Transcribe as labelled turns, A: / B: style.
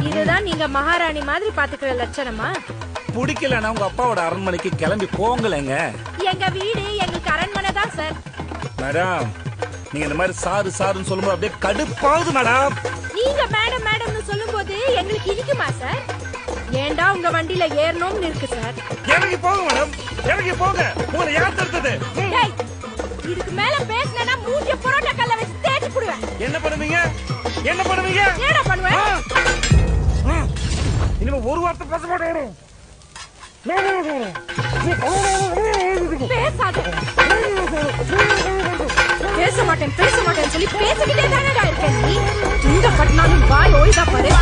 A: இதுதான் நீங்க மகாராணி மாதிரி பாத்துக்கிற லட்சணமா?
B: பிடிக்கலன்னா உங்க அப்பாவோட அரண்மனைக்கு கிளம்பி போங்களேங்க.
A: எங்க வீடு எங்களுக்கு அரண்மனை தான் சார்.
B: மேடம், நீங்க இந்த மாதிரி சாரு சாருன்னு சொல்லும்போது அப்படியே கடுப்பாகுது மேடம்.
A: நீங்க மேடம் மேடம்னு சொல்லும்போது எங்களுக்கு இனிக்குமா சார்? ஏண்டா உங்க வண்டியில ஏறணும்னு இருக்கு சார்.
B: இறங்கி போங்க மேடம், இறங்கி போங்க. உங்களை யார் தடுத்தது?
A: டேய், இதுக்கு மேல பேசினா மூஞ்சிய பரோட்டா கல்ல வச்சு தேய்ச்சி புடுவேன்.
B: என்ன பண்ணுவீங்க? என்ன பண்ணுவீங்க?
A: ஏடா பண்ணுவேன்?
B: இனிமே ஒரு வார்த்தை பேச மாட்டேன்.
A: பேசாத. பேச மாட்டேன் சொல்லி பேசிக்கிட்டே தானடா இருக்க நீ. இந்த கட்டினாலும் வாய் ஓய்தா பாரு.